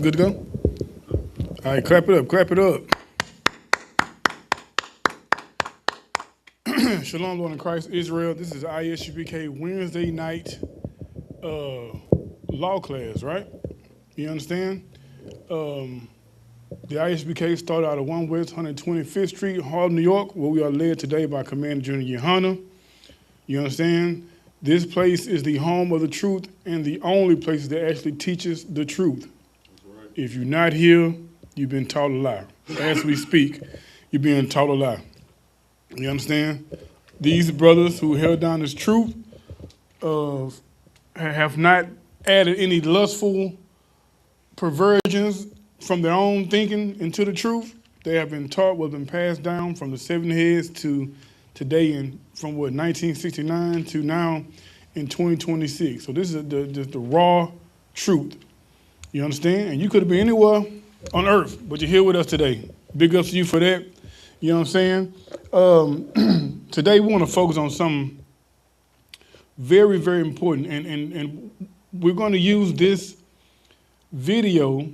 We good to go? All right, clap it up, clap it up. Shalom, Lord in Christ, Israel. This is I.S.U.P.K. Wednesday night law class, right? You understand? The I.S.U.P.K. started out of 1 West 125th Street, Harlem, New York, where we are led today by Commander General YAHANNA. You understand? This place is the home of the truth and the only place that actually teaches the truth. Right. If you're not here, you've been taught a lie. As we speak, you're being taught a lie. You understand? These brothers who held down this truth have not added any lustful perversions from their own thinking into the truth. They have been taught what's been passed down from the 7 heads to today, and from what, 1969 to now in 2026. So this is the raw truth. You understand? And you could have been anywhere on earth, but you're here with us today. Big ups to you for that. You know what I'm saying? Today we want to focus on something very, very important. And we're going to use this video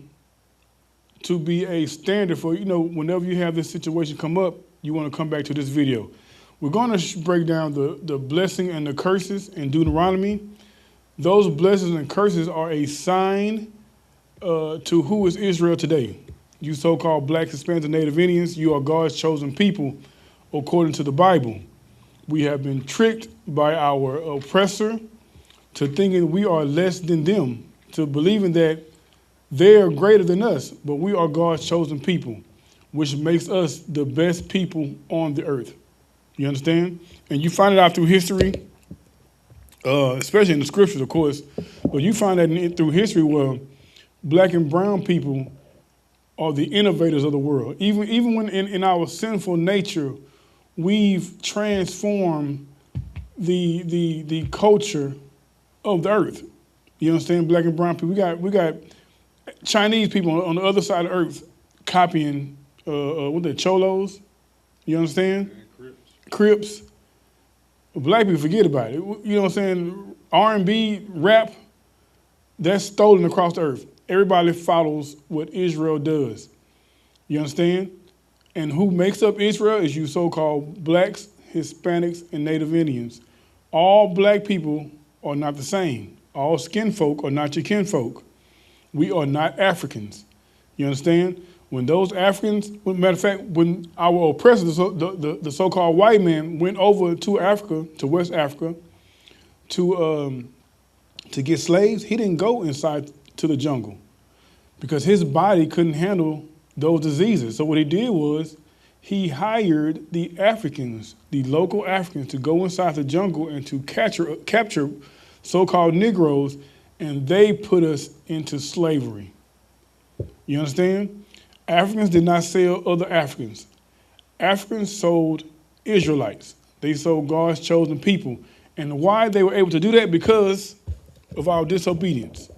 to be a standard for, whenever you have this situation come up, you want to come back to this video. We're going to break down the blessing and the curses in Deuteronomy. Those blessings and curses are a sign to who is Israel today. You so-called blacks, Hispanics, and Native Indians, you are God's chosen people according to the Bible. We have been tricked by our oppressor to thinking we are less than them, to believing that they are greater than us, but we are God's chosen people, which makes us the best people on the earth. You understand? And you find it out through history, especially in the scriptures, of course, but you find that through history where black and brown people are the innovators of the world. Even when in our sinful nature, we've transformed the culture of the earth. You understand? Black and brown people. We got Chinese people on the other side of the earth copying what they cholos. You understand? Crips. Black people forget about it. You know what I'm saying? R&B, rap, that's stolen across the earth. Everybody follows what Israel does. You understand? And who makes up Israel is you so-called blacks, Hispanics, and Native Indians. All black people are not the same. All skin folk are not your kinfolk. We are not Africans. You understand? When those Africans, matter of fact, when our oppressors, the so-called white man, went over to Africa, to West Africa, to get slaves, he didn't go inside to the jungle because his body couldn't handle those diseases. So what he did was he hired the Africans, the local Africans, to go inside the jungle and to capture so-called Negroes, and they put us into slavery. You understand? Africans did not sell other Africans. Africans sold Israelites. They sold God's chosen people. And why they were able to do that? Because of our disobedience.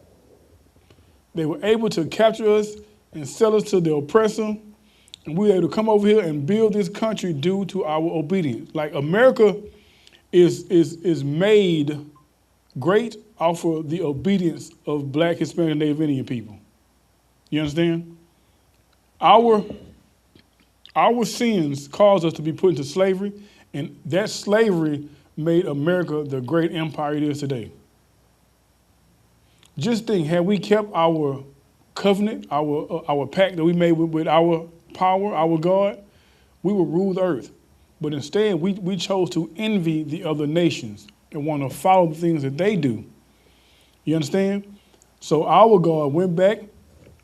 They were able to capture us and sell us to the oppressor, and we were able to come over here and build this country due to our obedience. Like America is made great off of the obedience of black, Hispanic, and Native Indian people. You understand? Our sins caused us to be put into slavery, and that slavery made America the great empire it is today. Just think, had we kept our covenant, our pact that we made with our power, our God, we would rule the earth. But instead, we chose to envy the other nations and want to follow the things that they do. You understand? So our God went back,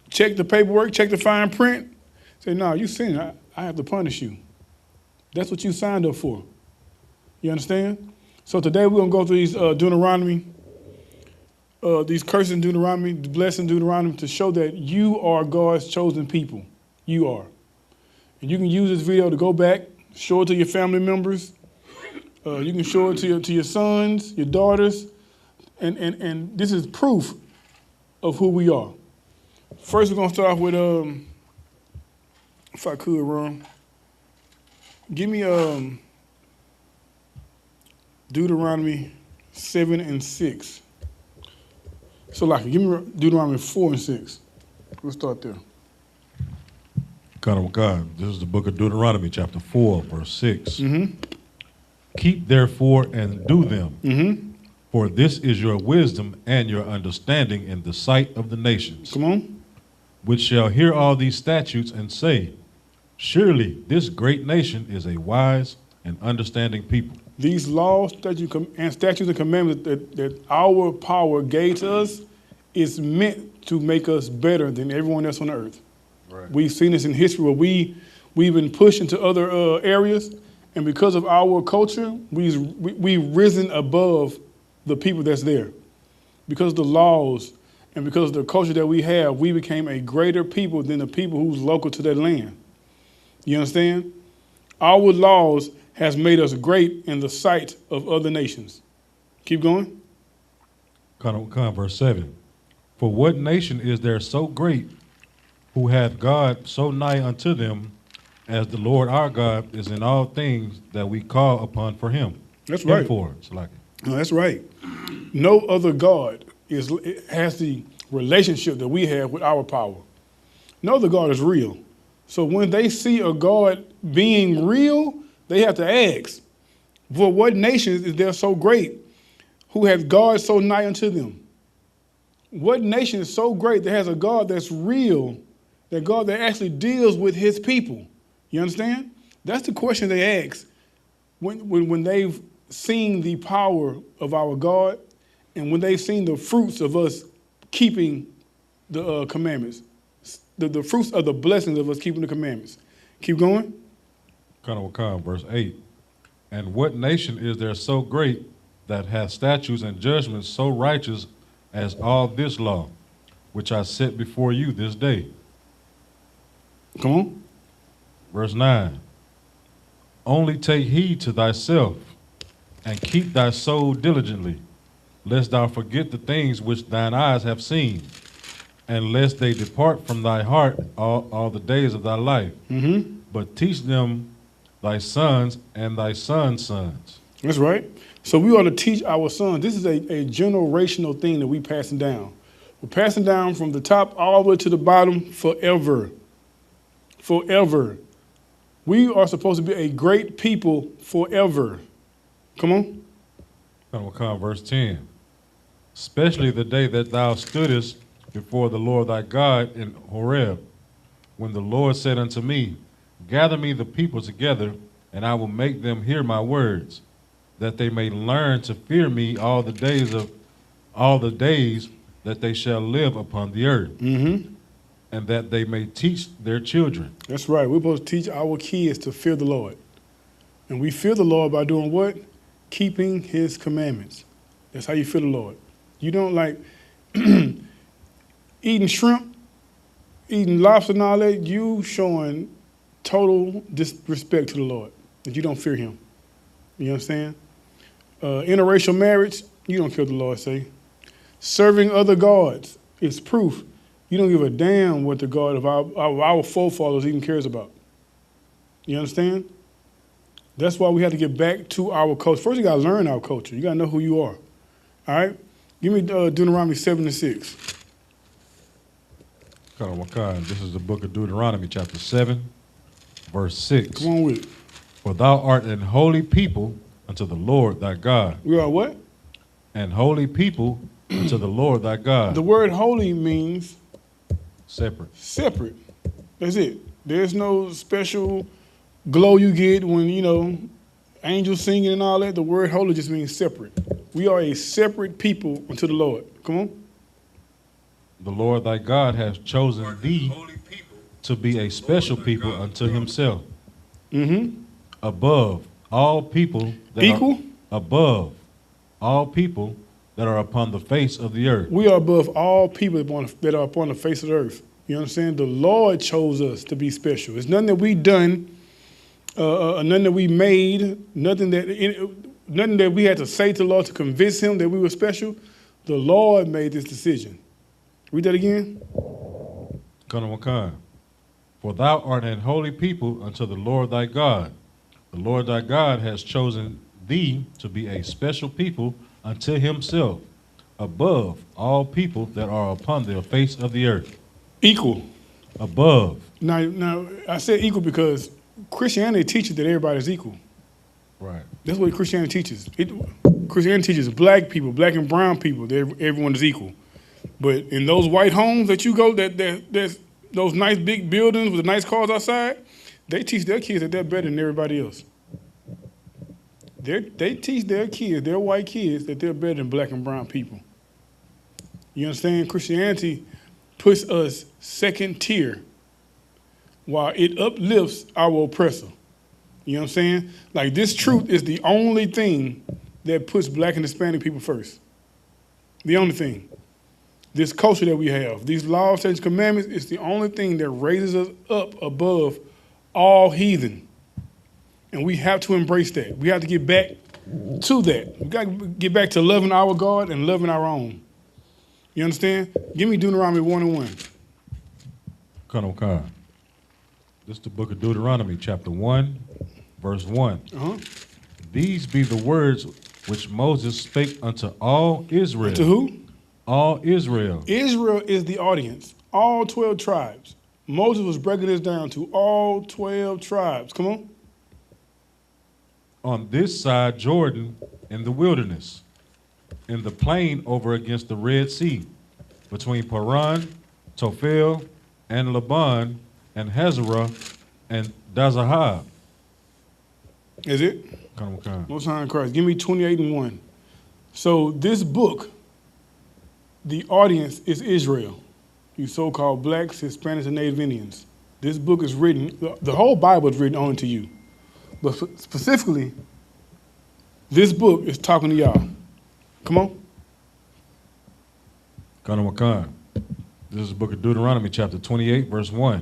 checked the paperwork, checked the fine print, said, no, you sinned, I have to punish you. That's what you signed up for. You understand? So today we're going to go through these Deuteronomy, these curses in Deuteronomy, the blessings in Deuteronomy, to show that you are God's chosen people. You are. And you can use this video to go back, show it to your family members. You can show it to your sons, your daughters. And this is proof of who we are. First, we're going to start off with, if I could, Ron, give me Deuteronomy 7 and 6. So, like, give me Deuteronomy 4 and 6. We'll start there. God, this is the book of Deuteronomy, chapter 4, verse 6. Mm-hmm. Keep therefore and do them, Mm-hmm. for this is your wisdom and your understanding in the sight of the nations, Come on. which shall hear all these statutes and say, surely this great nation is a wise and understanding people. These laws, statutes, and commandments that our power gave to us is meant to make us better than everyone else on the earth. Right. We've seen this in history where we've been pushed into other areas, and because of our culture, we've risen above the people that's there. Because of the laws and because of the culture that we have, we became a greater people than the people who's local to that land. You understand? Our laws has made us great in the sight of other nations. Keep going. Verse 7. For what nation is there so great who hath God so nigh unto them as the Lord our God is in all things that we call upon for him? That's right. No, that's right. No other God has the relationship that we have with our power. No other God is real. So when they see a God being real, they have to ask, for what nations is there so great who has God so nigh unto them? What nation is so great that has a God that's real, that God that actually deals with his people? You understand? That's the question they ask when they've seen the power of our God and when they've seen the fruits of us keeping the commandments, the fruits of the blessings of us keeping the commandments. Keep going. Verse 8. And what nation is there so great that hath statutes and judgments so righteous as all this law, which I set before you this day? Come on. Verse 9. Only take heed to thyself, and keep thy soul diligently, lest thou forget the things which thine eyes have seen, and lest they depart from thy heart all the days of thy life. Mm-hmm. But teach them thy sons and thy sons' sons. That's right. So we ought to teach our sons. This is a generational thing that we're passing down. We're passing down from the top all the way to the bottom forever. Forever. We are supposed to be a great people forever. Come on. Verse 10. Especially the day that thou stoodest before the Lord thy God in Horeb, when the Lord said unto me, gather me the people together, and I will make them hear my words, that they may learn to fear me all the days that they shall live upon the earth, mm-hmm. and that they may teach their children. That's right. We're supposed to teach our kids to fear the Lord. And we fear the Lord by doing what? Keeping his commandments. That's how you fear the Lord. You don't like eating shrimp, eating lobster and all that. You showing total disrespect to the Lord, that you don't fear him. You understand? Interracial marriage, you don't care what the Lord say. Serving other gods is proof you don't give a damn what the God of our forefathers even cares about. You understand? That's why we have to get back to our culture. First, you got to learn our culture. You got to know who you are. All right? Give me Deuteronomy 7:6. This is the book of Deuteronomy, chapter 7, verse 6. Come on with it. For thou art an holy people unto the Lord thy God. We are what? An holy people unto the Lord thy God. The word holy means separate. Separate. That's it. There's no special glow you get when, angels singing and all that. The word holy just means separate. We are a separate people unto the Lord. Come on. The Lord thy God has chosen thee to be a special people unto himself. Mm-hmm. Above all people that above all people that are upon the face of the earth. We are above all people that are upon the face of the earth. You understand? The Lord chose us to be special. It's nothing that we done, nothing that we made, nothing that we had to say to the Lord to convince him that we were special. The Lord made this decision. Read that again. For thou art an holy people unto the Lord thy God. The Lord thy God has chosen thee to be a special people unto himself, above all people that are upon the face of the earth. Equal. above. Now, I said equal because Christianity teaches that everybody's equal. Right. That's what Christianity teaches. Christianity teaches black people, black and brown people, that everyone is equal. But in those white homes that you go, that's those nice big buildings with the nice cars outside, they teach their kids that they're better than everybody else. They teach their kids, their white kids, that they're better than black and brown people. You understand? Christianity puts us second tier while it uplifts our oppressor. You know what I'm saying? Like, this truth is the only thing that puts black and Hispanic people first. The only thing. This culture that we have, these laws, statutes, commandments, is the only thing that raises us up above all heathen. And we have to embrace that. We have to get back to that. We got to get back to loving our God and loving our own. You understand? Give me Deuteronomy 1:1. Come on. This is the book of Deuteronomy, chapter 1, verse 1. These be the words which Moses spake unto all Israel. To who? All Israel. Israel is the audience. All 12 tribes. Moses was breaking this down to all 12 tribes. Come on. On this side Jordan in the wilderness, in the plain over against the Red Sea, between Paran, Tophel, and Laban, and Hazarah, and Dazahab. Is it? Come on. Most High in Christ. Give me 28:1. So this book, the audience is Israel. You so-called blacks, Hispanics, and Native Indians. This book is written, the whole Bible is written only to you. But specifically, this book is talking to y'all. Come on. This is the book of Deuteronomy, chapter 28, verse 1.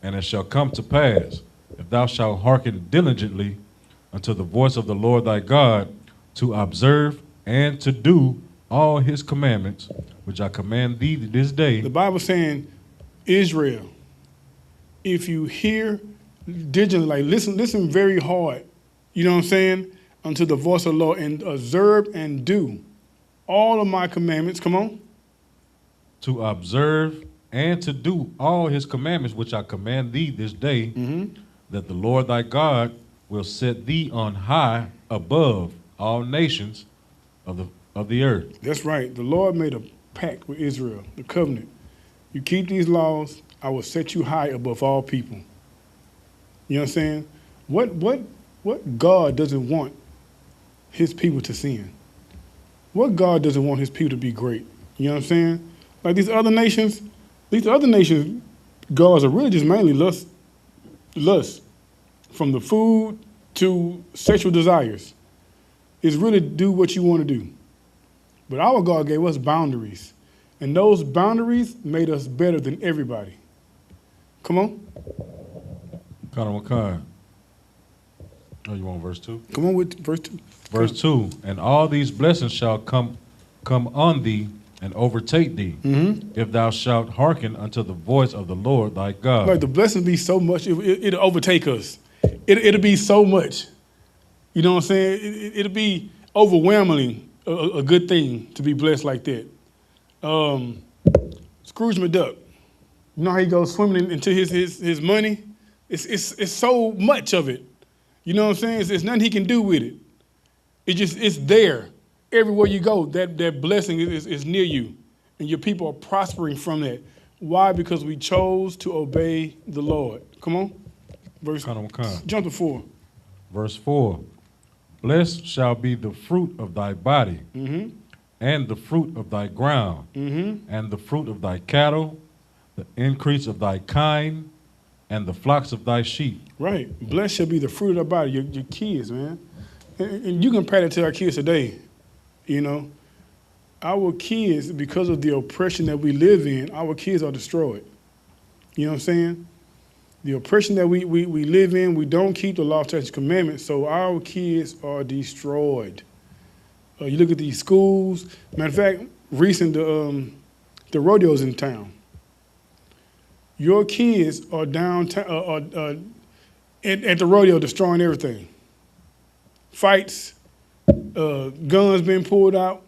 And it shall come to pass, if thou shalt hearken diligently unto the voice of the Lord thy God, to observe and to do all his commandments, which I command thee this day. The Bible saying, Israel, if you hear diligently, like listen very hard, you know what I'm saying, unto the voice of the Lord, and observe and do all of my commandments. Come on. To observe and to do all his commandments, which I command thee this day, that the Lord thy God will set thee on high above all nations of the earth. That's right. The Lord made a pact with Israel, the covenant. You keep these laws, I will set you high above all people. You know what I'm saying? What God doesn't want his people to sin? What God doesn't want his people to be great? You know what I'm saying? Like these other nations, gods are really just mainly lust, from the food to sexual desires. It's really do what you want to do. But our God gave us boundaries, and those boundaries made us better than everybody. Come on. Oh, you want verse 2? Come on with verse 2. Verse 2, and all these blessings shall come on thee and overtake thee, if thou shalt hearken unto the voice of the Lord thy God. Like the blessings be so much, it'll overtake us. It'll be so much. You know what I'm saying? It'll be overwhelmingly a good thing to be blessed like that. Scrooge McDuck, you know how he goes swimming into his money? It's so much of it. You know what I'm saying? It's nothing he can do with it. It's there. Everywhere you go, that blessing is near you, and your people are prospering from that. Why? Because we chose to obey the Lord. Come on. Jump to 4. Verse 4. Blessed shall be the fruit of thy body, and the fruit of thy ground, and the fruit of thy cattle, the increase of thy kind, and the flocks of thy sheep. Right. Blessed shall be the fruit of thy body, your kids, man. And you compare that to our kids today. You know, our kids, because of the oppression that we live in, our kids are destroyed. You know what I'm saying? The oppression that we live in, we don't keep the law, statutes, commandments, so our kids are destroyed. You look at these schools. Matter of fact, recent the rodeos in town. Your kids are downtown at the rodeo destroying everything. Fights, guns being pulled out.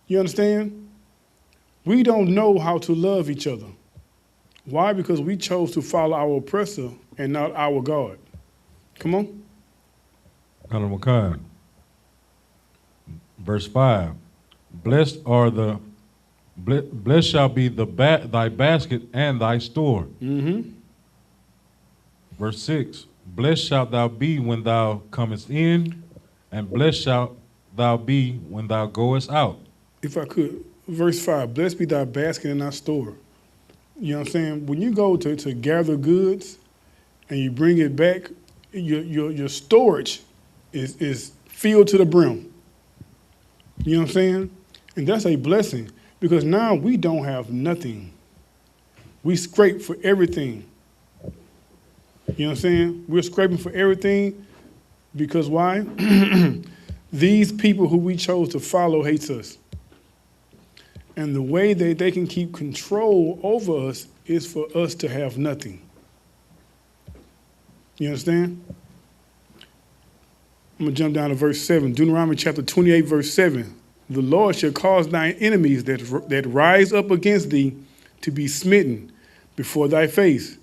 You understand? We don't know how to love each other. Why? Because we chose to follow our oppressor and not our God. Come on. Verse 5. Blessed shall be thy basket and thy store. Mm-hmm. Verse 6. Blessed shalt thou be when thou comest in, and blessed shalt thou be when thou goest out. If I could, verse 5, blessed be thy basket and thy store. You know what I'm saying? When you go to gather goods and you bring it back, your storage is filled to the brim. You know what I'm saying? And that's a blessing, because now we don't have nothing. We scrape for everything. You know what I'm saying? We're scraping for everything because why? These people who we chose to follow hates us. And the way they can keep control over us is for us to have nothing. You understand? I'm going to jump down to verse 7. Deuteronomy chapter 28, verse 7. The Lord shall cause thine enemies that rise up against thee to be smitten before thy face.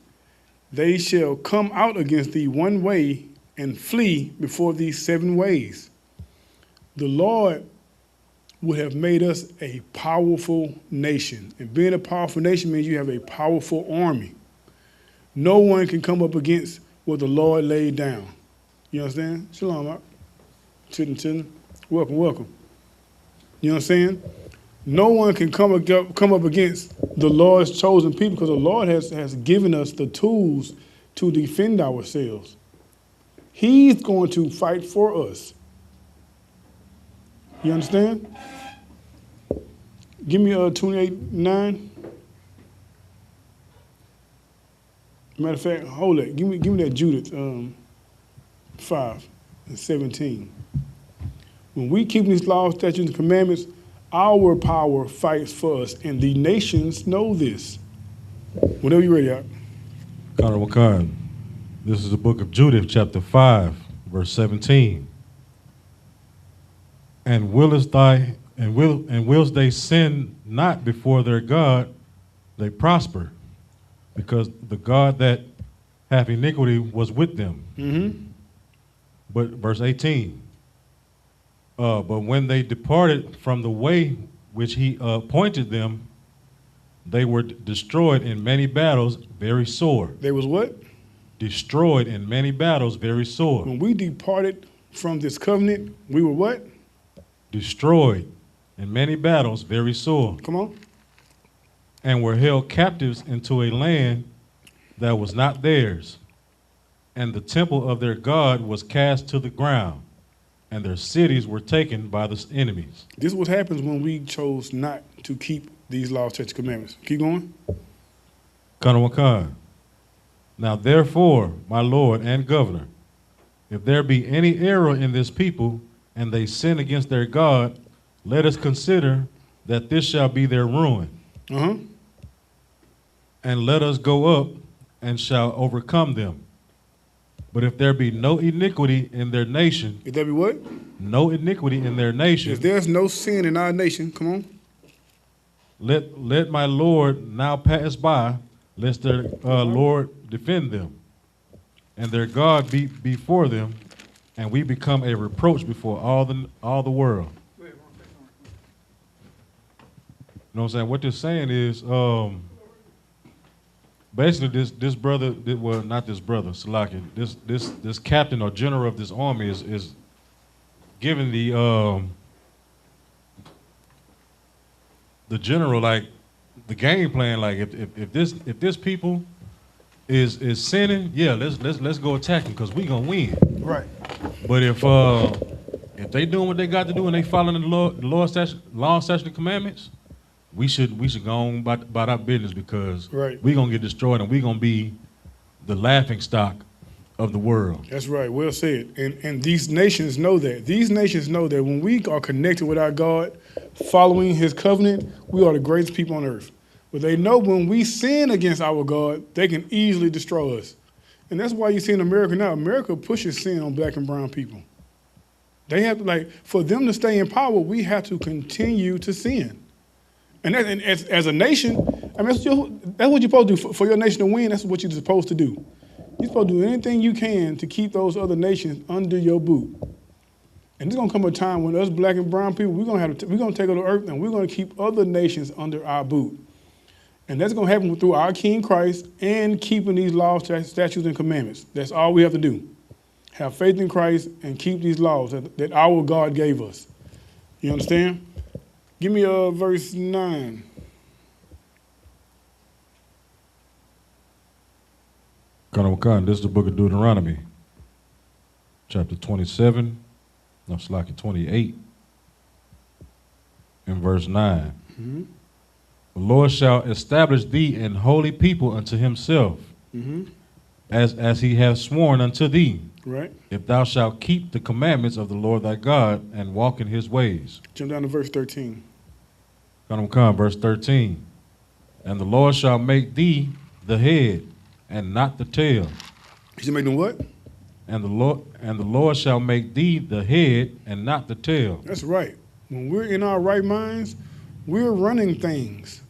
They shall come out against thee one way and flee before thee 7 ways. The Lord would have made us a powerful nation. And being a powerful nation means you have a powerful army. No one can come up against what the Lord laid down. You understand? Shalom, Mark. Chillin'. Welcome. You know what I'm saying? No one can come up against the Lord's chosen people, because the Lord has given us the tools to defend ourselves. He's going to fight for us. You understand? Give me 28:9. Matter of fact, hold it. Give me that Judith 5:17. When we keep these laws, statutes, and commandments, our power fights for us, and the nations know this. Whenever you're ready, out. This is the book of Judith, chapter 5, verse 17. And willst they sin not before their God, they prosper, because the God that hath iniquity was with them. Mm-hmm. But verse 18. But when they departed from the way which he appointed them, they were destroyed in many battles, very sore. They was what? Destroyed in many battles, very sore. When we departed from this covenant, we were what? Destroyed in many battles, very sore. Come on. And were held captives into a land that was not theirs. And the temple of their God was cast to the ground, and their cities were taken by the enemies. This is what happens when we chose not to keep these laws, statutes, commandments. Keep going. Now therefore, my Lord and Governor, if there be any error in this people, and they sin against their God, let us consider that this shall be their ruin. Uh-huh. And let us go up and shall overcome them. But if there be no iniquity in their nation. If there be what? No iniquity in their nation. If there's no sin in our nation, come on. Let my Lord now pass by, lest their Lord defend them, and their God be before them, and we become a reproach before all the world. You know what I'm saying? What they're saying is, basically this brother, well, not this brother, Salaki, this captain or general of this army is giving the general, like, the game plan, like, if this people is sinning, yeah, let's go attack them, because we gonna win. Right. But if they doing what they got to do and they following the law, statute, and commandments, we should go on about our business, because right. we gonna get destroyed and we gonna be the laughing stock of the world. That's right. Well said. And these nations know that. These nations know that when we are connected with our God, following his covenant, we are the greatest people on earth. But they know when we sin against our God, they can easily destroy us. And that's why you see in America now, America pushes sin on black and brown people. They have to, like, for them to stay in power, we have to continue to sin. And as a nation, I mean, that's what you're supposed to do. For your nation to win, that's what you're supposed to do. You're supposed to do anything you can to keep those other nations under your boot. And there's gonna come a time when us black and brown people, we're gonna take over the earth and we're gonna keep other nations under our boot. And that's gonna happen through our King Christ and keeping these laws, statutes, and commandments. That's all we have to do. Have faith in Christ and keep these laws that our God gave us. You understand? Give me verse 9. This is the book of Deuteronomy, chapter 27, no, it's like 28, in verse 9. Mm-hmm. The Lord shall establish thee an holy people unto himself, Mm-hmm. as he hath sworn unto thee, Right. if thou shalt keep the commandments of the Lord thy God and walk in his ways. Jump down to verse 13. Verse 13. And the Lord shall make thee the head and not the tail. He should make them what? And the Lord shall make thee the head and not the tail. That's right. When we're in our right minds, we're running things.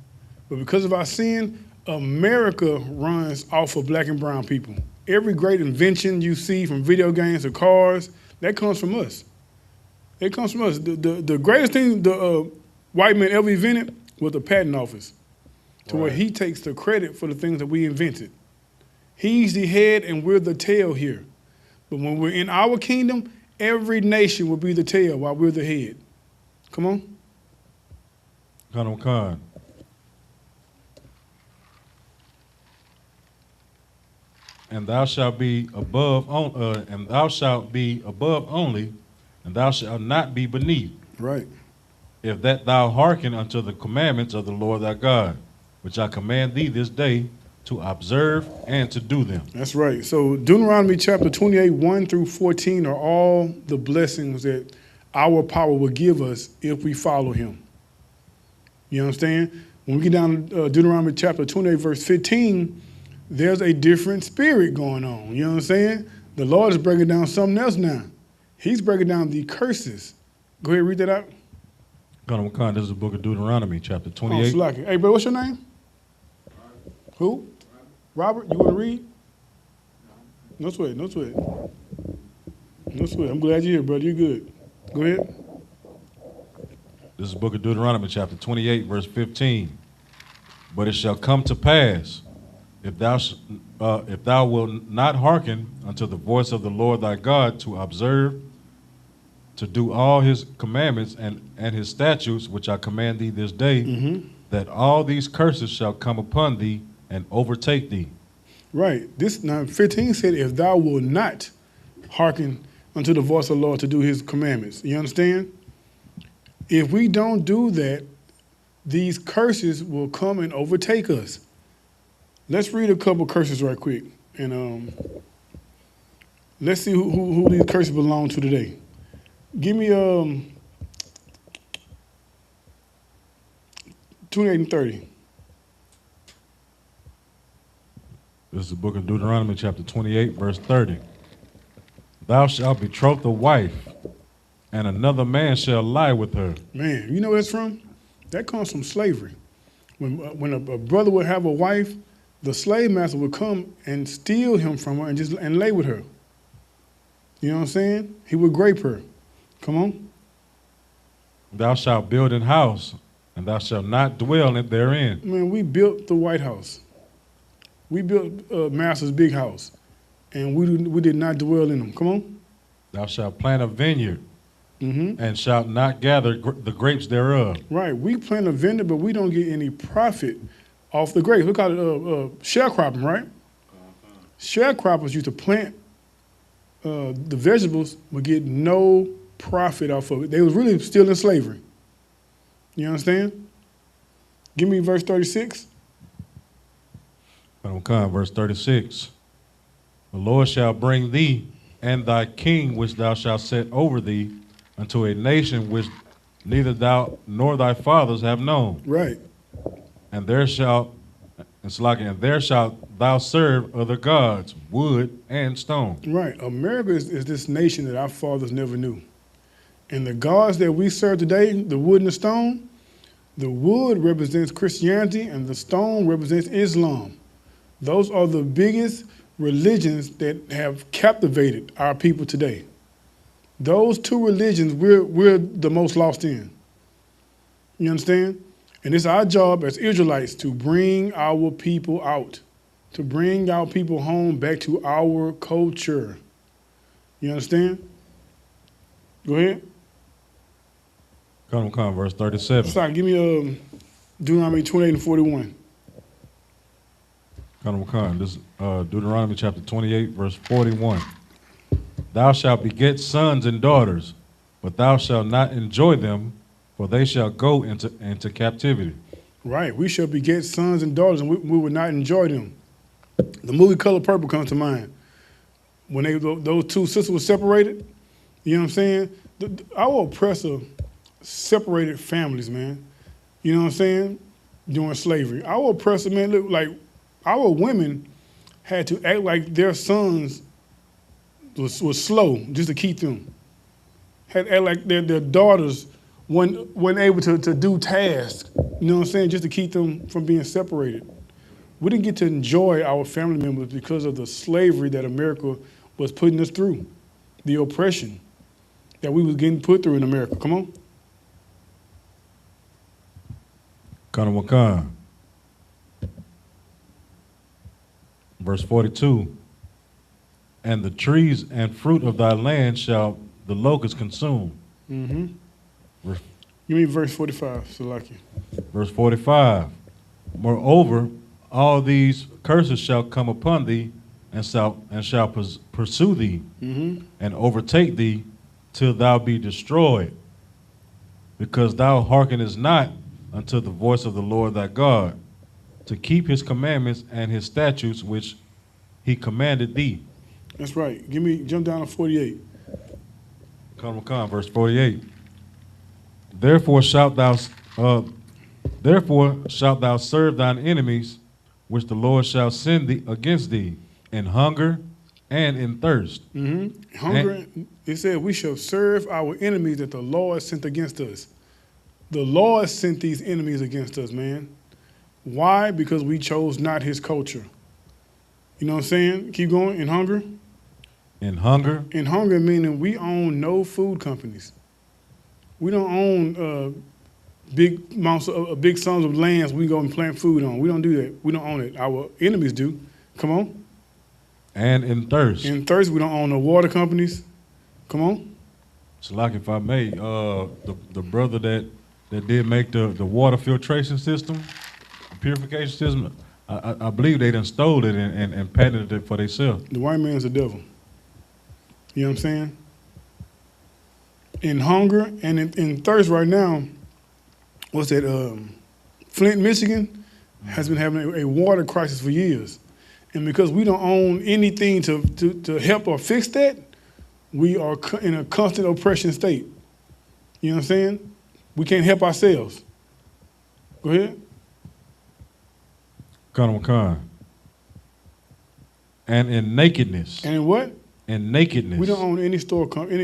But because of our sin, America runs off of black and brown people. Every great invention you see, from video games to cars, that comes from us. It comes from us. The greatest thing the white man ever invented was the patent office, to where he takes the credit for the things that we invented. He's the head and we're the tail here. But when we're in our kingdom, every nation will be the tail while we're the head. Come on. And thou shalt be above only, and thou shalt not be beneath. Right. If that thou hearken unto the commandments of the Lord thy God, which I command thee this day, to observe and to do them. That's right. So Deuteronomy chapter 28, 1 through 14 are all the blessings that our power will give us if we follow him. You understand? When we get down to Deuteronomy chapter 28, verse 15, there's a different spirit going on. You know what I'm saying? The Lord is breaking down something else now. He's breaking down the curses. Go ahead, read that out. This is the book of Deuteronomy, chapter 28. Oh, hey, bro, what's your name? Who? Robert, you want to read? No sweat, no sweat. No sweat. I'm glad you're here, brother. You're good. Go ahead. This is the book of Deuteronomy, chapter 28, verse 15. But it shall come to pass, if thou wilt not hearken unto the voice of the Lord thy God, to observe, to do all his commandments and his statutes, which I command thee this day, that all these curses shall come upon thee and overtake thee. Right. This now 15 said, if thou wilt not hearken unto the voice of the Lord to do his commandments. You understand? If we don't do that, these curses will come and overtake us. Let's read a couple curses right quick. And let's see who these curses belong to today. Give me 28 and 30. This is the book of Deuteronomy, chapter 28, verse 30. Thou shalt betroth a wife, and another man shall lie with her. Man, you know where that's from? That comes from slavery. When a brother would have a wife, the slave master would come and steal him from her and lay with her. You know what I'm saying? He would grape her. Come on. Thou shalt build an house, and thou shalt not dwell therein. Man, we built the White House. We built Master's big house, and we did not dwell in them. Come on. Thou shalt plant a vineyard, and shalt not gather the grapes thereof. Right. We plant a vineyard, but we don't get any profit off the grapes. We call it sharecropping, right? Sharecroppers used to plant the vegetables, but get no profit off of it. They was really still in slavery. You understand? Give me verse 36. Verse 36. The Lord shall bring thee and thy king, which thou shalt set over thee, unto a nation which neither thou nor thy fathers have known. Right. And there shalt thou serve other gods, wood and stone. Right. America is this nation that our fathers never knew. And the gods that we serve today, the wood and the stone, The wood represents Christianity and the stone represents Islam. Those are the biggest religions that have captivated our people today. Those two religions we're the most lost in. You understand? And it's our job as Israelites to bring our people out, to bring our people home back to our culture. You understand? Go ahead. Come, verse 37. Sorry, give me Deuteronomy 28 and 41. This Deuteronomy chapter 28, verse 41. Thou shalt beget sons and daughters, but thou shalt not enjoy them, for they shall go into captivity. Right, we shall beget sons and daughters, and we will not enjoy them. The movie Color Purple comes to mind. When those two sisters were separated, you know what I'm saying? Our oppressor separated families, man. You know what I'm saying? During slavery. Our oppressor, man, look like our women had to act like their sons was slow just to keep them. Had to act like their daughters weren't able to do tasks, you know what I'm saying, just to keep them from being separated. We didn't get to enjoy our family members because of the slavery that America was putting us through, the oppression that we was getting put through in America. Come on. Wakan. Verse 42. And the trees and fruit of thy land shall the locusts consume. Mm-hmm. Give me verse 45, Salaki. Verse 45. Moreover, all these curses shall come upon thee, and shall pursue thee, and overtake thee, till thou be destroyed, because thou hearkenest not unto the voice of the Lord thy God, to keep his commandments and his statutes which he commanded thee. That's right. Jump down to 48. Verse 48. Therefore shalt thou serve thine enemies, which the Lord shall send thee against thee, in hunger and in thirst. Hunger, it said we shall serve our enemies that the Lord sent against us. The Lord sent these enemies against us, man. Why? Because we chose not his culture. You know what I'm saying? Keep going. In hunger? In hunger? In hunger meaning we own no food companies. We don't own big sums of lands we go and plant food on. We don't do that. We don't own it. Our enemies do. Come on. And in thirst. In thirst, we don't own no water companies. Come on. So like if I may, the brother that did make the water filtration system, purification system, I believe they done stole it and patented it for themselves. The white man's the devil. You know what I'm saying? In hunger and in thirst right now, what's that? Flint, Michigan has been having a water crisis for years. And because we don't own anything to help or fix that, we are in a constant oppression state. You know what I'm saying? We can't help ourselves. Go ahead. Khan. And in nakedness. And in what? In nakedness. We don't own any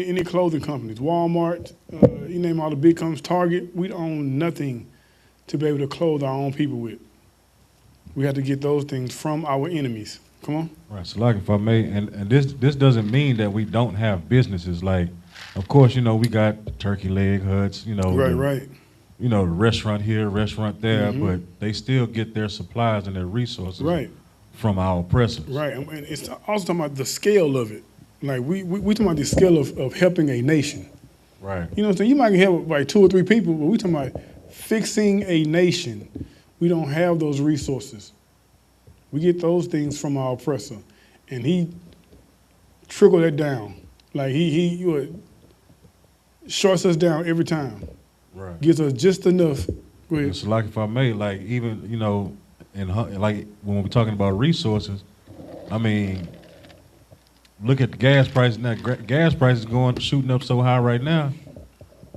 any clothing companies. Walmart, you name all the big companies, Target. We don't own nothing to be able to clothe our own people with. We have to get those things from our enemies. Come on. Right. So like if I may, and this doesn't mean that we don't have businesses. Like, of course, we got turkey leg huts, Right. Restaurant here, restaurant there, but they still get their supplies and their resources from our oppressors. Right. And it's also talking about the scale of it. Like we talking about the scale of helping a nation. Right. You know what I'm saying? You might help like 2 or 3 people, but we talking about fixing a nation. We don't have those resources. We get those things from our oppressor. And he trickled that down. Like he shorts us down every time. Right. Gives us just enough. Go ahead. So like if I may, like even, like when we're talking about resources, I mean, look at the gas prices now. Gas prices shooting up so high right now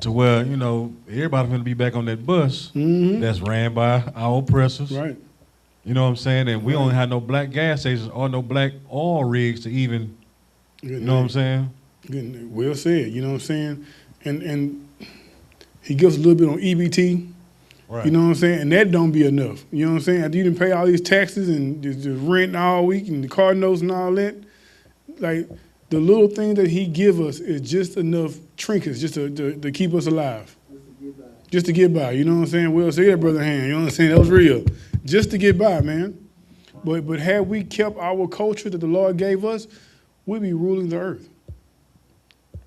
to where, everybody's going to be back on that bus that's ran by our oppressors. Right. You know what I'm saying? And we don't have no black gas stations or no black oil rigs to even, Good what I'm saying? Good. Well said, you know what I'm saying? And he gives a little bit on EBT. Right. You know what I'm saying? And that don't be enough. You know what I'm saying? After you didn't pay all these taxes and just rent all week and the car notes and all that, like the little thing that he give us is just enough trinkets just to keep us alive. Just to get by. You know what I'm saying? We'll say that, Brother Hand. You know what I'm saying? That was real. Just to get by, man. But had we kept our culture that the Lord gave us, we'd be ruling the earth.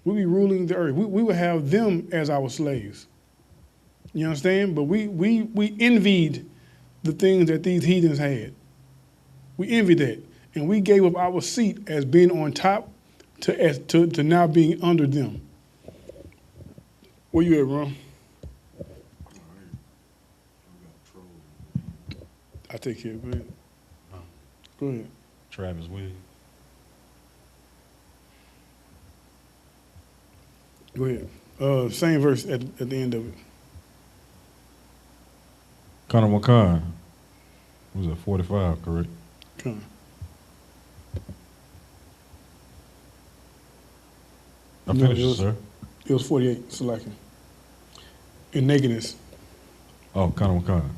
We'd be ruling the earth. We would have them as our slaves. You understand? But we envied the things that these heathens had. We envied that. And we gave up our seat as being on top to now being under them. Where you at, Ron? I take care. Go ahead. Go ahead. Travis Williams. Go ahead. Same verse at the end of it. Connor McCon. Was it 45, correct? Come on. I No, finished, sir. It was 48, Salakia. In nakedness. Oh, Connor McCon.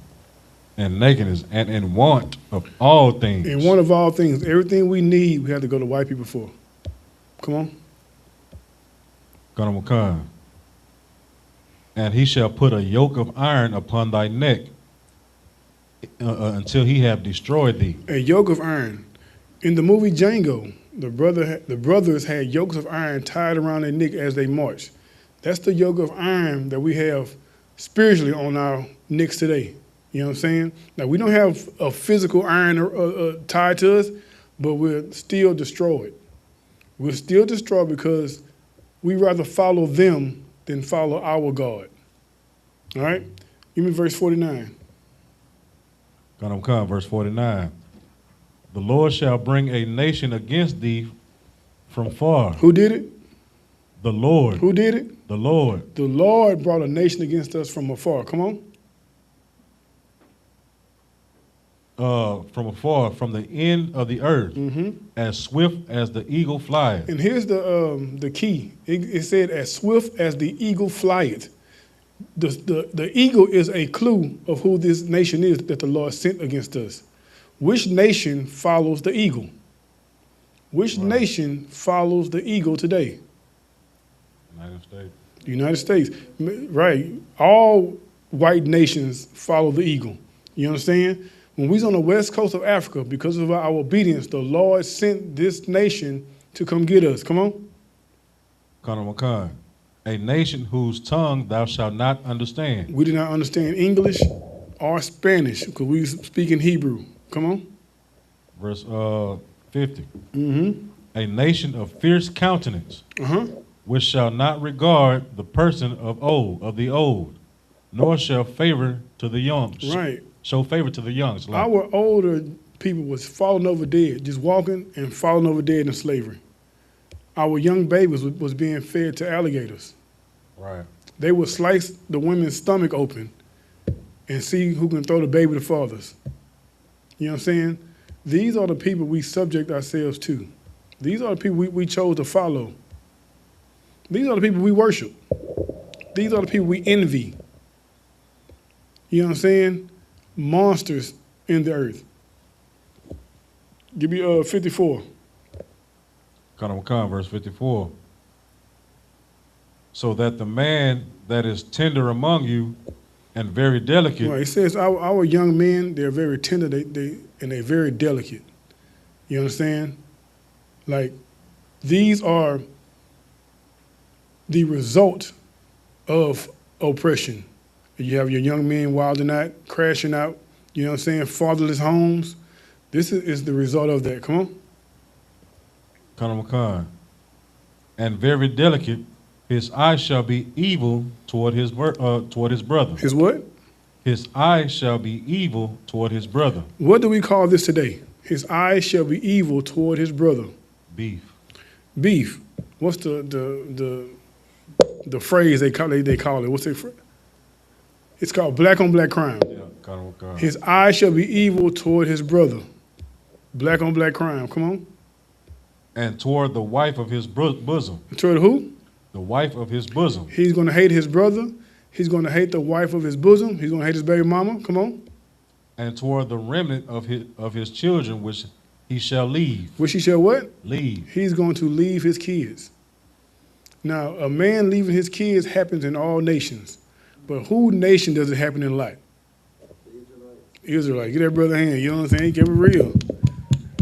And nakedness and in want of all things. In want of all things. Everything we need, we have to go to white people for. Come on. Connor McCon. And he shall put a yoke of iron upon thy neck until he have destroyed thee. A yoke of iron. In the movie Django, the brothers had yokes of iron tied around their neck as they marched. That's the yoke of iron that we have spiritually on our necks today. You know what I'm saying? Now, we don't have a physical iron tied to us, but we're still destroyed. We're still destroyed because we rather follow them than follow our God. All right? Give me verse 49. Gonna come, verse 49. The Lord shall bring a nation against thee from far. Who did it? The Lord. Who did it? The Lord. The Lord brought a nation against us from afar. Come on. From afar, from the end of the earth, as swift as the eagle flieth. And here's the key. It said, as swift as the eagle flieth. The eagle is a clue of who this nation is that the Lord sent against us. Which nation follows the eagle? Which nation follows the eagle today? United States. The United States. Right. All white nations follow the eagle. You understand? When we was on the west coast of Africa, because of our obedience, the Lord sent this nation to come get us. Come on. Connor McCon. A nation whose tongue thou shalt not understand. We did not understand English or Spanish because we speak in Hebrew. Come on. Verse 50. A nation of fierce countenance, which shall not regard the person of the old, nor shall favor to the young. Right. Show favor to the young. Our older people was falling over dead, just walking and falling over dead in slavery. Our young babies was being fed to alligators. Right. They would slice the women's stomach open and see who can throw the baby the farthest. You know what I'm saying? These are the people we subject ourselves to. These are the people we chose to follow. These are the people we worship. These are the people we envy. You know what I'm saying? Monsters in the earth. Give me 54. Come, verse 54. So that the man that is tender among you and very delicate. Right, it says our young men, they're very tender, and they're very delicate. You understand? Like, these are the result of oppression. You have your young men wilding out, crashing out, you know what I'm saying, fatherless homes. This is the result of that. Come on. Connor McCon. And very delicate, his eye shall be evil toward his brother. His what? His eye shall be evil toward his brother. What do we call this today? His eye shall be evil toward his brother. Beef. Beef. What's the phrase they call it? What's the phrase? It's called black on black crime. Yeah, Connor McCon. His eye shall be evil toward his brother. Black on black crime. Come on. And toward the wife of his bosom. Toward who? The wife of his bosom. He's going to hate his brother. He's going to hate the wife of his bosom. He's going to hate his baby mama. Come on. And toward the remnant of his children, which he shall leave. Which he shall what? Leave. He's going to leave his kids. Now, a man leaving his kids happens in all nations. But who nation does it happen in life? Israelite. Get that brother hand. You know what I'm saying? Keep it real.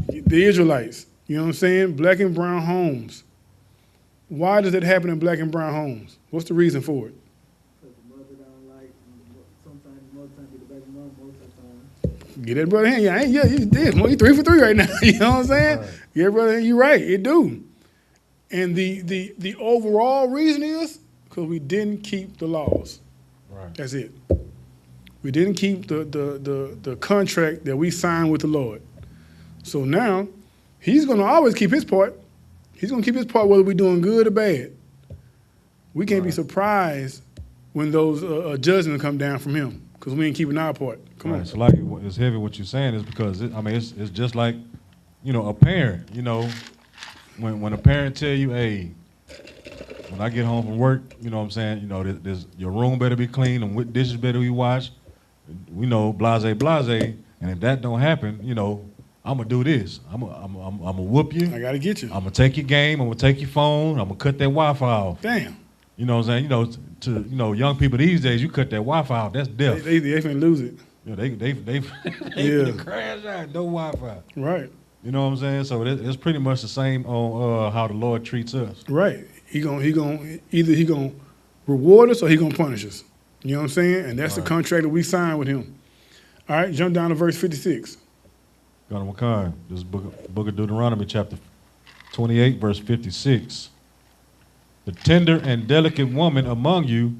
The Israelites. You know what I'm saying? Black and brown homes. Why does it happen in black and brown homes? What's the reason for it? Because the mother don't like, sometimes the mother be the baby mom most of the time. Get that brother hand. Yeah, you did. Well, you 3 for 3 right now. You know what I'm saying? Right. Yeah, brother, you're right. It do. And the overall reason is because we didn't keep the laws. Right. That's it. We didn't keep the contract that we signed with the Lord. So now, he's going to always keep his part. He's going to keep his part whether we're doing good or bad. We can't be surprised when those judgments come down from him because we ain't keeping our part. Come on. So like it's heavy what you're saying is because, it's just like, a parent, when a parent tell you, hey, when I get home from work, you know what I'm saying, your room better be clean and what dishes better be washed. We know, blase, and if that don't happen, I'm gonna do this. I'm gonna whoop you. I got to get you. I'm gonna take your game. I'm gonna take your phone. I'm gonna cut that Wi-Fi off. Damn. You know what I'm saying? To young people these days, you cut that Wi-Fi off, that's death. They finna lose it. They Yeah. crash out, no Wi-Fi. Right. You know what I'm saying? So it's pretty much the same on how the Lord treats us. Right. Either he gonna reward us or he gonna punish us. You know what I'm saying? And that's the contract that we signed with him. All right, jump down to verse 56. God of Makai, this is book of Deuteronomy, chapter 28, verse 56. The tender and delicate woman among you,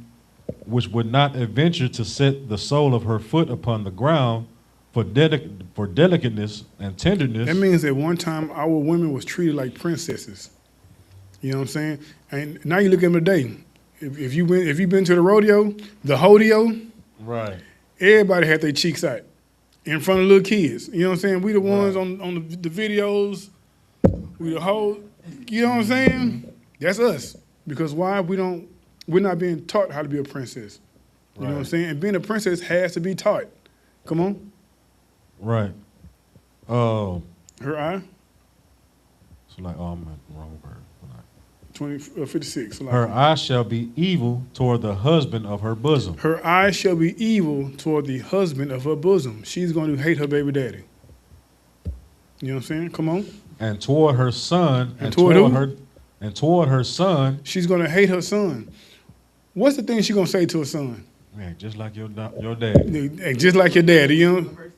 which would not adventure to set the sole of her foot upon the ground for delicateness and tenderness. That means that one time our women was treated like princesses. You know what I'm saying? And now you look at them today. If you've been to the rodeo, the hodeo, Right. everybody had their cheeks out in front of little kids. You know what I'm saying? We the ones on the videos, we the whole, you know what I'm saying? That's us. Because why? We're not being taught how to be a princess. You know what I'm saying? And being a princess has to be taught. Come on. Right. Her eye, So like, I'm at the wrong word. 56. So like, Her eye shall be evil toward the husband of her bosom. her eye shall be evil toward the husband of her bosom. She's going to hate her baby daddy. You know what I'm saying? Come on. And toward her son, And toward who? toward her son, She's going to hate her son. What's the thing she's going to say to her son? man, just like your dad. Hey, just like your daddy, you know? Verse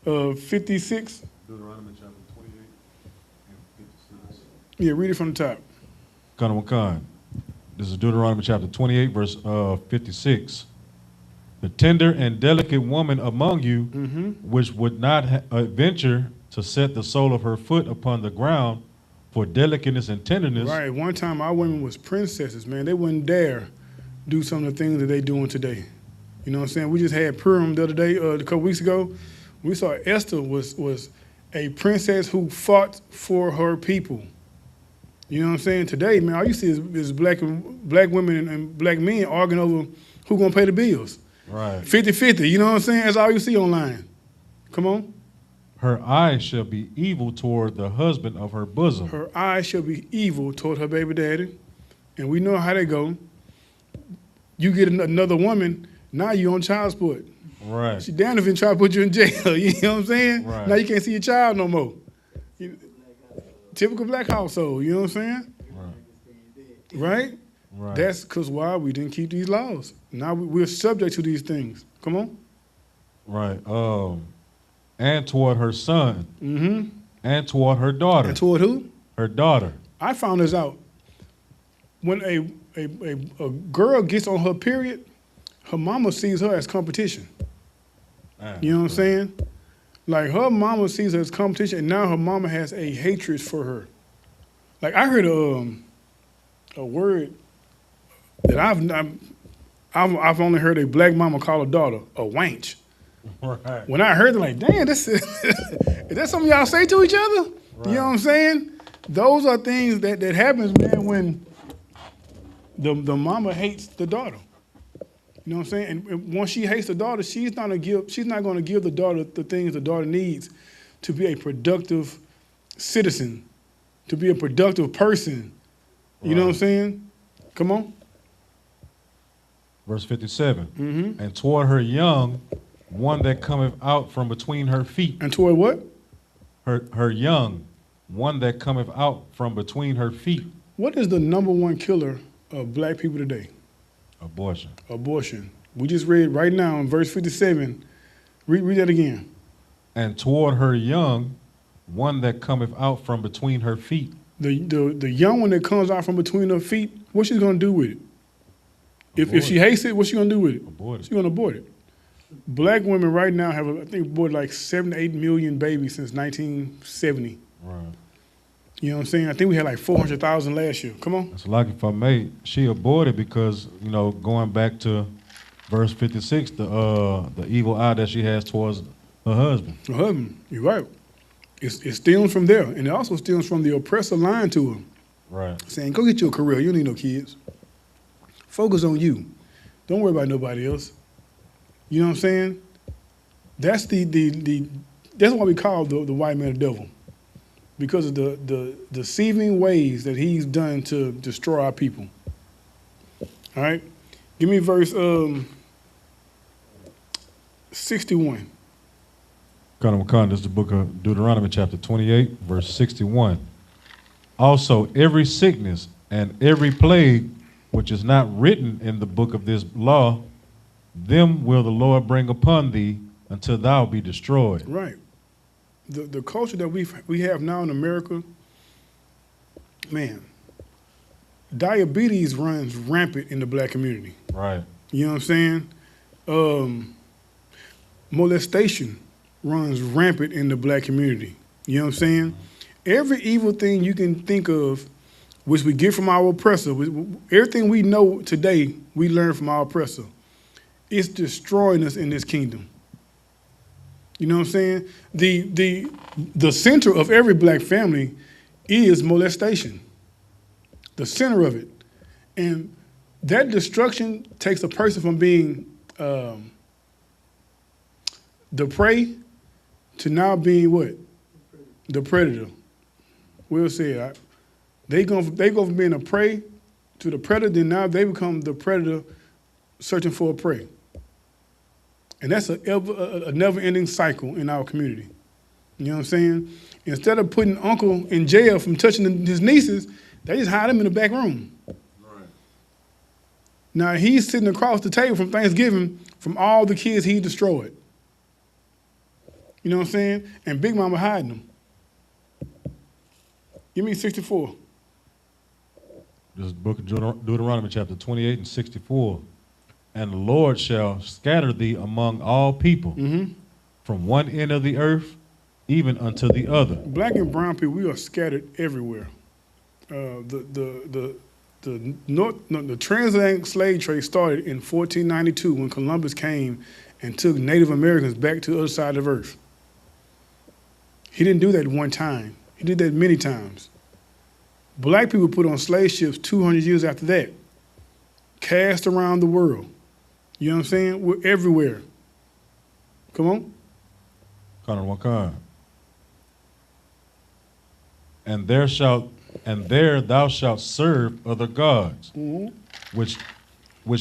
that is, 56. Deuteronomy chapter 28 and 56. Yeah, read it from the top. Kanawakan. This is Deuteronomy chapter 28, verse 56. The tender and delicate woman among you, which would not venture to set the sole of her foot upon the ground for delicateness and tenderness. Right. One time our women was princesses, man. They wouldn't dare do some of the things that they doing today. You know what I'm saying? We just had Purim the other day, a couple weeks ago. We saw Esther was a princess who fought for her people. You know what I'm saying? Today, man, all you see is black women and black men arguing over who gonna pay the bills. Right. 50-50, you know what I'm saying? That's all you see online. Come on. Her eye shall be evil toward the husband of her bosom. Her eyes shall be evil toward her baby daddy. And we know how they go. You get another woman, now you on child support. Right. She damn if you try to put you in jail. You know what I'm saying? Right. Now you can't see your child no more. Typical black household, you know what I'm saying? Right? Right. That's because why? We didn't keep these laws. Now we're subject to these things. Come on. Right. And toward her son. Mm-hmm. And toward her daughter. And toward who? Her daughter. I found this out. When a girl gets on her period, her mama sees her as competition. You know what I'm saying? Like her mama sees her as competition, and now her mama has a hatred for her. Like I heard a word that I've only heard a black mama call a daughter a wench. Right. When I heard it, like, damn, this is that something y'all say to each other? Right. You know what I'm saying? Those are things that happens, man, when the mama hates the daughter. You know what I'm saying? And once she hates the daughter, she's not going to give the daughter the things the daughter needs to be a productive citizen, to be a productive person. You know what I'm saying? Come on. Verse 57. And toward her young, one that cometh out from between her feet. And toward what? Her young, one that cometh out from between her feet. What is the #1 killer of black people today? Abortion. Abortion. We just read right now in verse 57. Read that again. And toward her young, one that cometh out from between her feet. The young one that comes out from between her feet, what's she going to do with it? If she hates it, what's she going to do with it? Abort it. She's going to abort it. Black women right now have, I think, aborted like 7 to 8 million babies since 1970. Right. You know what I'm saying? I think we had like 400,000 last year. Come on. It's like, if I may, she aborted because, you know, going back to verse 56, the evil eye that she has towards her husband. Her husband, you're right. It stems from there. And it also stems from the oppressor lying to her. Right. Saying, go get you a career. You don't need no kids. Focus on you. Don't worry about nobody else. You know what I'm saying? That's that's why we call the white man the devil. Because of the deceiving ways that he's done to destroy our people. All right? Give me verse 61. This is the book of Deuteronomy chapter 28, verse 61. Also, every sickness and every plague which is not written in the book of this law, them will the Lord bring upon thee until thou be destroyed. Right. The culture that we have now in America, man, diabetes runs rampant in the black community. Right. You know what I'm saying? Molestation runs rampant in the black community. You know what I'm saying? Every evil thing you can think of, which we get from our oppressor, everything we know today, we learn from our oppressor. It's destroying us in this kingdom. You know what I'm saying? The center of every black family is molestation. The center of it. And that destruction takes a person from being the prey to now being what? The predator. We'll say they go from being a prey to the predator, then now they become the predator searching for a prey. And that's a never-ending cycle in our community. You know what I'm saying? Instead of putting uncle in jail from touching his nieces, they just hide him in the back room. Right. Now, he's sitting across the table from Thanksgiving from all the kids he destroyed. You know what I'm saying? And Big Mama hiding them. Give me 64. This is the book of Deuteronomy chapter 28 and 64. And the Lord shall scatter thee among all people, from one end of the earth even unto the other. Black and brown people, we are scattered everywhere. The transatlantic slave trade started in 1492 when Columbus came and took Native Americans back to the other side of the earth. He didn't do that one time. He did that many times. Black people put on slave ships 200 years after that, cast around the world. You know what I'm saying? We're everywhere. Come on. And there thou shalt serve other gods, which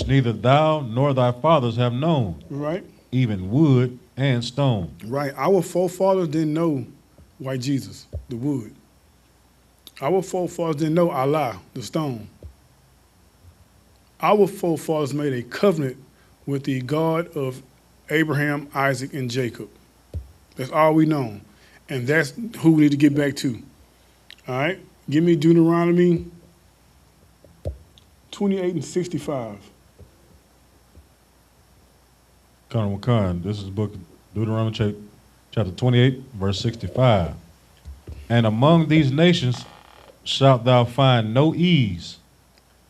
neither thou nor thy fathers have known. Right. Even wood and stone. Right. Our forefathers didn't know white Jesus, the wood. Our forefathers didn't know Allah, the stone. Our forefathers made a covenant with the God of Abraham, Isaac, and Jacob. That's all we know. And that's who we need to get back to. All right? Give me Deuteronomy 28 and 65. This is the book of Deuteronomy chapter 28, verse 65. And among these nations shalt thou find no ease,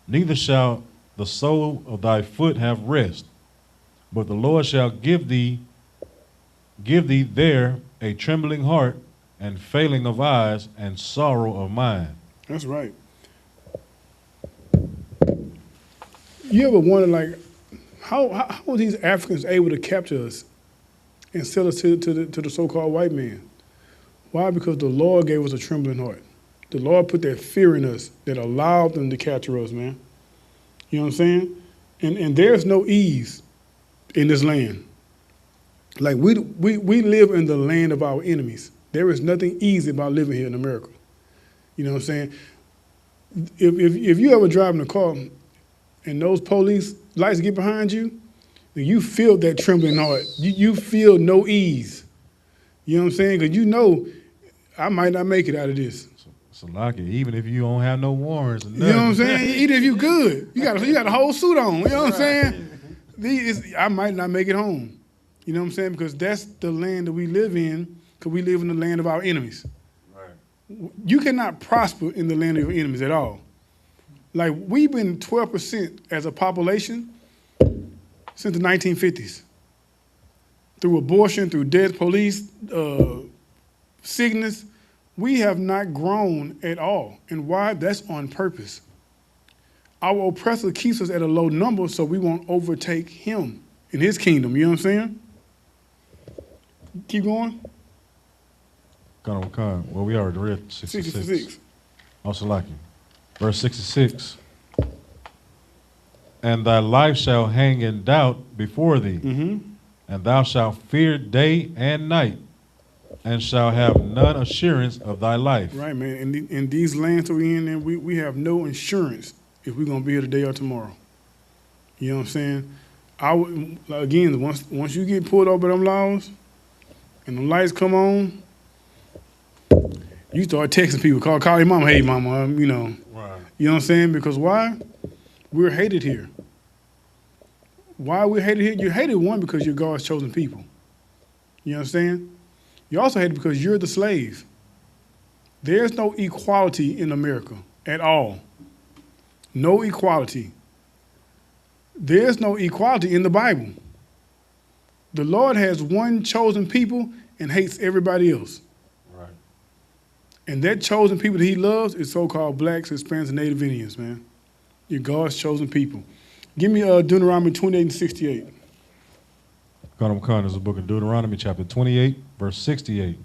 neither shall the sole of thy foot have rest, but the Lord shall give thee there a trembling heart and failing of eyes and sorrow of mind. That's right. You ever wonder, like, How were these Africans able to capture us and sell us to the so-called white man? Why? Because the Lord gave us a trembling heart. The Lord put that fear in us that allowed them to capture us, man. You know what I'm saying? And there's no ease in this land. Like we live in the land of our enemies. There is nothing easy about living here in America. You know what I'm saying? If you ever drive in a car and those police lights get behind you, then you feel that trembling heart. You feel no ease. You know what I'm saying? Because you know I might not make it out of this. So like it, even if you don't have no warrants or nothing. You know what I'm saying? Even if you good, you got a whole suit on. You know what I'm saying? I might not make it home. You know what I'm saying? Because that's the land that we live in, because we live in the land of our enemies. Right. You cannot prosper in the land of your enemies at all. Like, we've been 12% as a population since the 1950s. Through abortion, through death, police, sickness, we have not grown at all. And why? That's on purpose. Our oppressor keeps us at a low number so we won't overtake him in his kingdom. You know what I'm saying? Keep going. Well, we already read 66. 66. Also like you. Verse 66. And thy life shall hang in doubt before thee, and thou shalt fear day and night, and shall have none assurance of thy life. Right, man. In these lands that we're in, we have no insurance if we're going to be here today or tomorrow. You know what I'm saying? Again, once you get pulled over by them laws and the lights come on, you start texting people, call your mama, hey, mama, you know. Right. You know what I'm saying? Because why? We're hated here. Why are we hated here? You're hated, one, because you're God's chosen people. You understand? You're also hated because you're the slave. There's no equality in America at all. No equality. There's no equality in the Bible. The Lord has one chosen people and hates everybody else. Right. And that chosen people that he loves is so-called blacks, Hispanics, and Native Indians, man. You're God's chosen people. Give me Deuteronomy 28 and 68. This is the book of Deuteronomy, chapter 28, verse 68.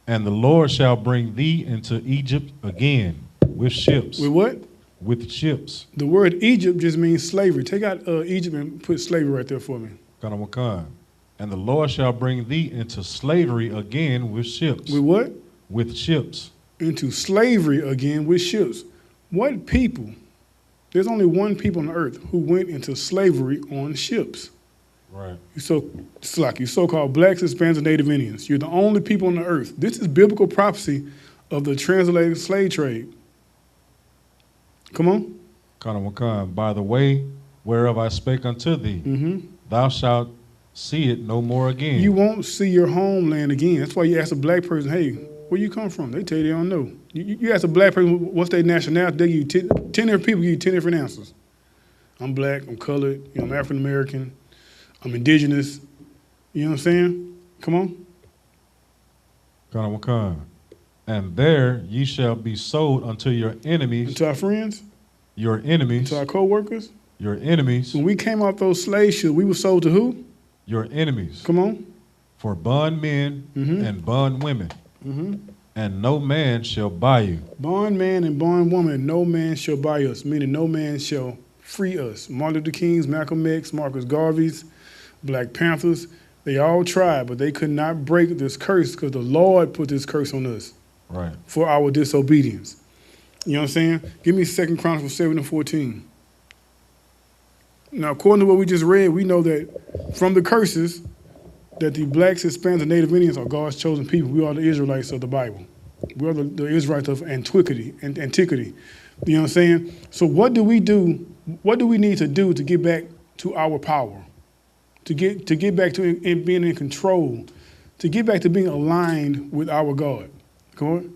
And the Lord shall bring thee into Egypt again with ships. With what? With ships. The word Egypt just means slavery. Take out Egypt and put slavery right there for me. And the Lord shall bring thee into slavery again with ships. With what? With ships. Into slavery again with ships. What people? There's only one people on the earth who went into slavery on ships. Right. It's like you so-called blacks, Hispanics, and Native Indians. You're the only people on the earth. This is biblical prophecy of the transatlantic slave trade. Come on. By the way whereof I spake unto thee, thou shalt see it no more again. You won't see your homeland again. That's why you ask a black person, hey, where you come from? They tell you they don't know. You ask a black person what's their nationality, they give you 10 different people give you 10 different answers. I'm black, I'm colored, I'm African American, I'm indigenous. You know what I'm saying? Come on. And there ye shall be sold unto your enemies. And to our friends? Your enemies. And to our co-workers? Your enemies. When we came off those slave ships, we were sold to who? Your enemies. Come on. For bondmen and bondwomen. And no man shall buy you. Bondman and bondwoman, no man shall buy us, meaning no man shall free us. Martin Luther King's, Malcolm X, Marcus Garvey's, Black Panthers, they all tried, but they could not break this curse because the Lord put this curse on us. Right. For our disobedience. You know what I'm saying? Give me 2 Chronicles 7 and 14. Now, according to what we just read, we know that from the curses, that the blacks, Hispanics, and Native Indians are God's chosen people. We are the Israelites of the Bible. We are the Israelites of antiquity. You know what I'm saying? So what do we do? What do we need to do to get back to our power? To get back to being in control? To get back to being aligned with our God? Come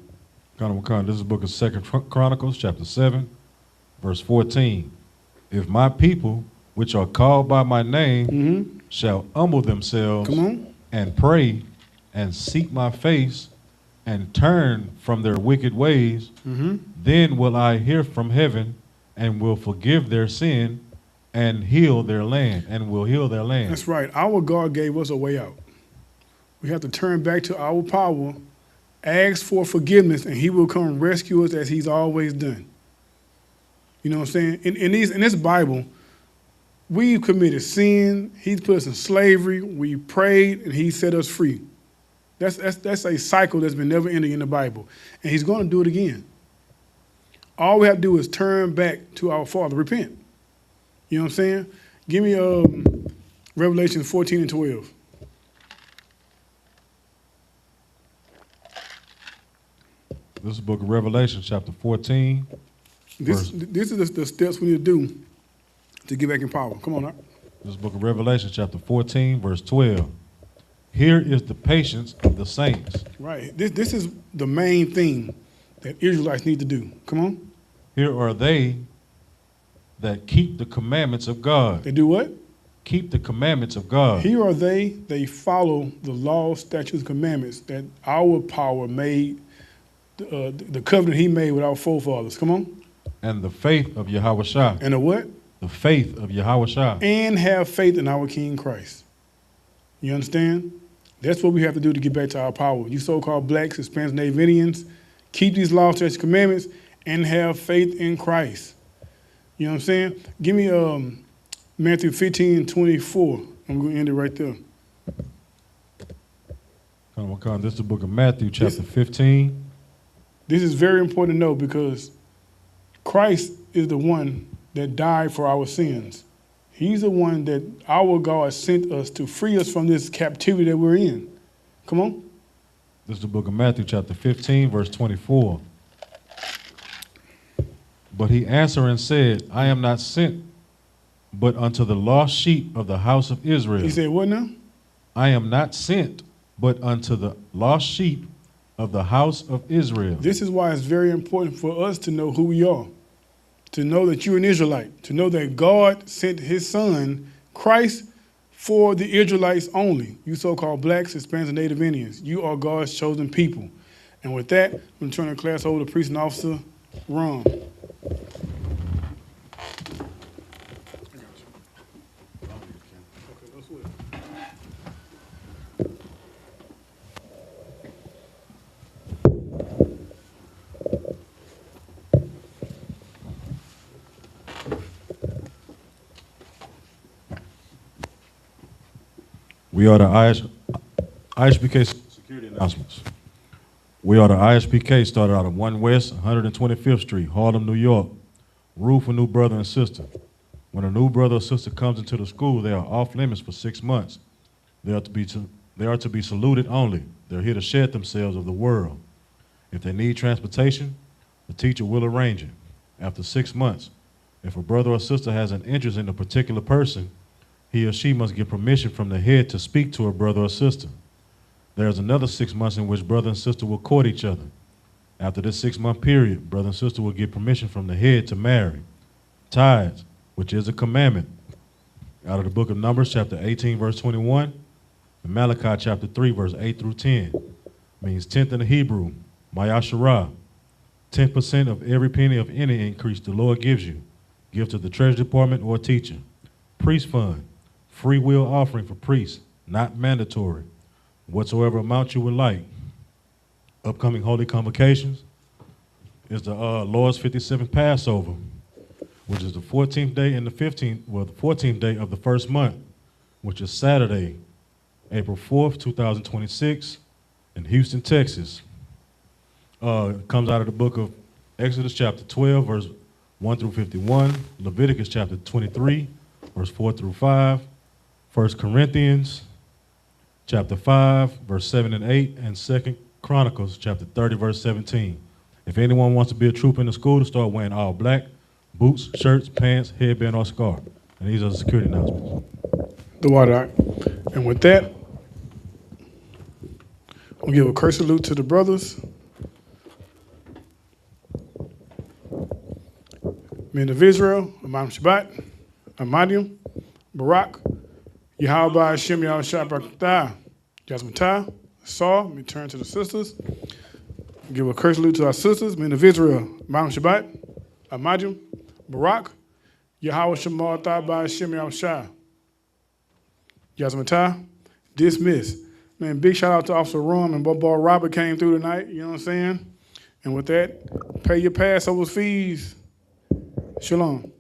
on. This is the book of 2 Chronicles, chapter 7, verse 14. If my people, which are called by my name, shall humble themselves and pray and seek my face and turn from their wicked ways, then will I hear from heaven and will forgive their sin and heal their land, and will heal their land. That's right. Our God gave us a way out. We have to turn back to our power, ask for forgiveness, and he will come rescue us as he's always done. You know what I'm saying? In this Bible, we've committed sin. He's put us in slavery. We prayed, and he set us free. That's a cycle that's been never ending in the Bible. And he's going to do it again. All we have to do is turn back to our Father, repent. You know what I'm saying? Give me Revelation 14 and 12. This is the book of Revelation, chapter 14. This is the steps we need to do to get back in power. Come on now. This is the book of Revelation, chapter 14, verse 12. Here is the patience of the saints. Right. This is the main thing that Israelites need to do. Come on. Here are they that keep the commandments of God. They do what? Keep the commandments of God. Here are they follow the law, statutes, commandments that our power made, the covenant he made with our forefathers. Come on. And the faith of Yahawashi. And the what? The faith of Yahawashi. And have faith in our King Christ. You understand? That's what we have to do to get back to our power. You so-called blacks, Hispanics, Native Indians, keep these laws, statutes, commandments, and have faith in Christ. You know what I'm saying? Give me Matthew 15 and 24. I'm going to end it right there. This is the book of Matthew, chapter 15. This is very important to know because Christ is the one that died for our sins. He's the one that our God sent us to free us from this captivity that we're in. Come on. This is the book of Matthew, chapter 15, verse 24. But he answered and said, I am not sent but unto the lost sheep of the house of Israel. He said what now? I am not sent but unto the lost sheep of the house of Israel. This is why it's very important for us to know who we are. To know that you're an Israelite, to know that God sent his son, Christ, for the Israelites only. You so-called blacks, Hispanics, and Native Indians. You are God's chosen people. And with that, I'm going to turn the class over to Priest and Officer Ron. We are the I.S.U.P.K. security announcements. We are the I.S.U.P.K. started out of 1 West 125th Street, Harlem, New York. Rule for new brother and sister. When a new brother or sister comes into the school, they are off limits for 6 months. They are to be saluted only. They're here to shed themselves of the world. If they need transportation, the teacher will arrange it. After 6 months, if a brother or sister has an interest in a particular person, he or she must get permission from the head to speak to a brother or sister. There is another 6 months in which brother and sister will court each other. After this 6-month period, brother and sister will get permission from the head to marry. Tithes, which is a commandment, out of the book of Numbers, chapter 18, verse 21, and Malachi, chapter 3, verse 8 through 10, means tenth in the Hebrew, Mayasharah. 10% of every penny of any increase the Lord gives you. Give to the treasury department or teacher. Priest fund. Free will offering for priests, not mandatory. Whatsoever amount you would like. Upcoming holy convocations is the Lord's 57th Passover, which is the 14th day and the 14th day of the first month, which is Saturday, April 4th, 2026, in Houston, Texas. It comes out of the book of Exodus chapter 12, verse 1 through 51, Leviticus chapter 23, verse 4 through 5, 1 Corinthians chapter 5, verse 7 and 8, and 2 Chronicles chapter 30, verse 17. If anyone wants to be a trooper in the school, to start wearing all black, boots, shirts, pants, headband, or scarf. And these are the security announcements. The water. And with that, we'll give a curse salute to the brothers. Men of Israel, Imam Shabbat, Ahmadium, Barak, Yahweh Hashem Yahweh Shabbat, Yasmatah, Saw. Let me turn to the sisters. Give a curse salute to our sisters, men of Israel, Imam Shabbat, Ahmadium, Barak, Yahweh Shemar Thaba Shem Yahushua. Yazmatah, dismiss. Man, big shout out to Officer Rum and Boy Robert came through tonight, you know what I'm saying? And with that, pay your Passover fees. Shalom.